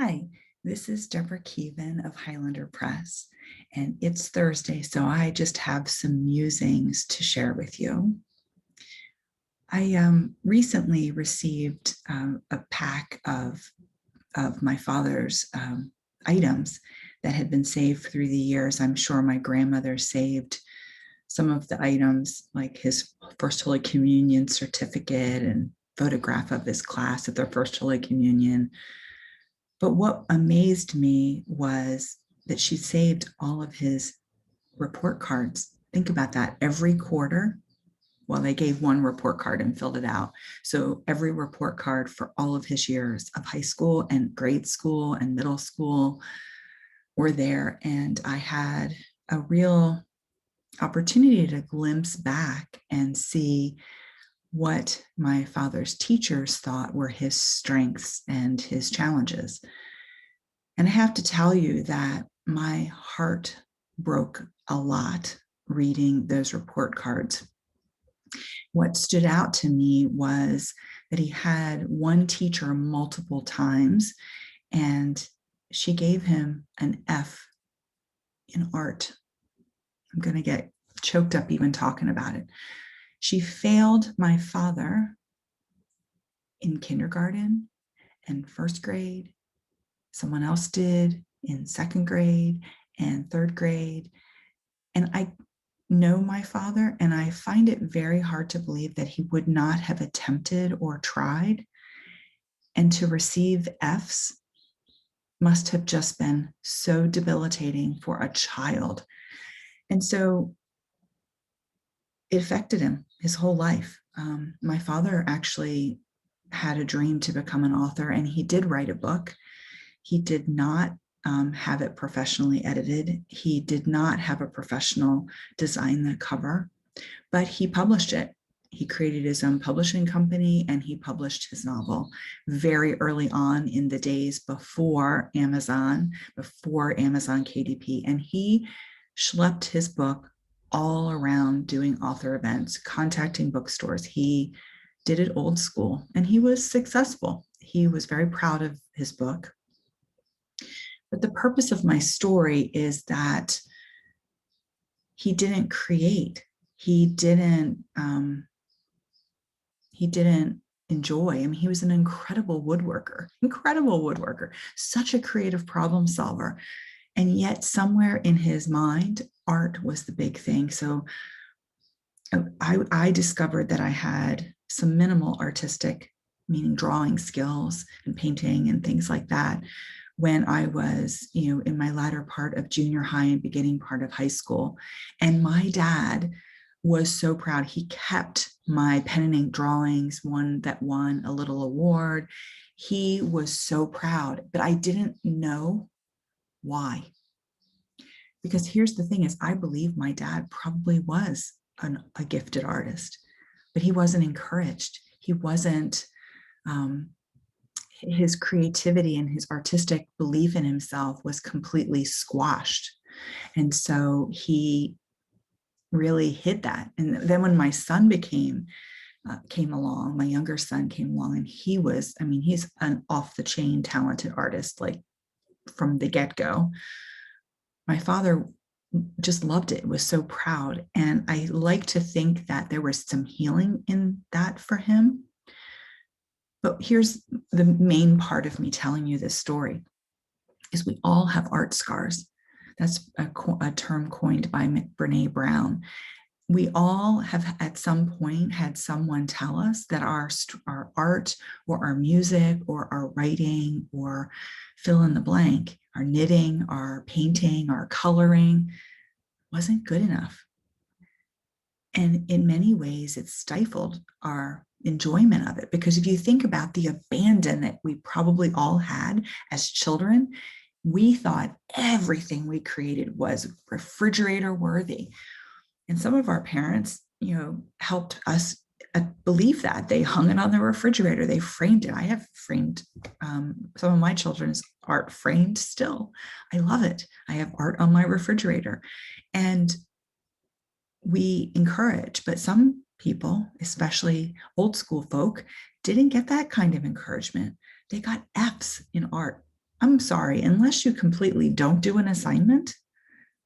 Hi, this is Deborah Keevan of Highlander Press, and it's Thursday, so I just have some musings to share with you. I recently received a pack of my father's items that had been saved through the years. I'm sure my grandmother saved some of the items, like his First Holy Communion certificate and photograph of his class at their First Holy Communion. But what amazed me was that she saved all of his report cards. Think about that. Every quarter, well, they gave one report card and filled it out. So every report card for all of his years of high school and grade school and middle school were there. And I had a real opportunity to glimpse back and see what my father's teachers thought were his strengths and his challenges. And I have to tell you that my heart broke a lot reading those report cards. What stood out to me was that he had one teacher multiple times, and she gave him an F in art. I'm going to get choked up even talking about it. She failed my father in kindergarten and first grade. Someone else did in second grade and third grade. And I know my father, and I find it very hard to believe that he would not have attempted or tried. And to receive Fs must have just been so debilitating for a child. And so it affected him his whole life. My father actually had a dream to become an author, and he did write a book. He did not have it professionally edited. He did not have a professional design the cover, but he published it. He created his own publishing company, and he published his novel very early on in the days before Amazon KDP. And he schlepped his book all around doing author events, contacting bookstores. He did it old school, and he was successful. He was very proud of his book. But the purpose of my story is that he didn't create. He didn't enjoy. I mean, he was an incredible woodworker, such a creative problem solver. And yet somewhere in his mind, art was the big thing. So I discovered that I had some minimal artistic, meaning drawing skills and painting and things like that, when I was, in my latter part of junior high and beginning part of high school. And my dad was so proud. He kept my pen and ink drawings, one that won a little award. He was so proud, but I didn't know why. Because here's the thing is, I believe my dad probably was a gifted artist, but he wasn't encouraged. He wasn't, his creativity and his artistic belief in himself was completely squashed. And so he really hid that. And then when my son came along, my younger son came along, and he's an off the chain talented artist, like from the get-go. My father just loved it, was so proud. And I like to think that there was some healing in that for him. But here's the main part of me telling you this story is we all have art scars. That's a term coined by Brene Brown. We all have at some point had someone tell us that our art or our music or our writing or fill in the blank, our knitting, our painting, our coloring wasn't good enough. And in many ways, it stifled our enjoyment of it. Because if you think about the abandon that we probably all had as children, we thought everything we created was refrigerator worthy. And some of our parents, helped us believe that. They hung it on the refrigerator. They framed it. I have framed some of my children's art framed still. I love it. I have art on my refrigerator. And we encourage, but some people, especially old school folk, didn't get that kind of encouragement. They got Fs in art. I'm sorry, unless you completely don't do an assignment,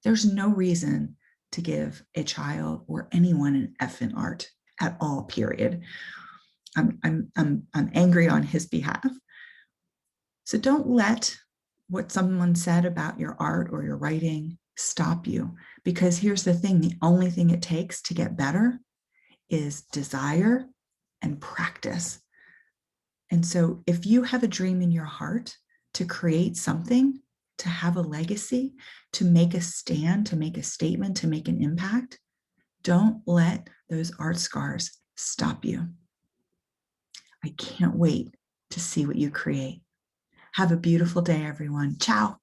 there's no reason to give a child or anyone an F in art at all, period. I'm angry on his behalf. So don't let what someone said about your art or your writing stop you. Because here's the thing, the only thing it takes to get better is desire and practice. And so if you have a dream in your heart to create something, to have a legacy, to make a stand, to make a statement, to make an impact, don't let those art scars stop you. I can't wait to see what you create. Have a beautiful day, everyone. Ciao.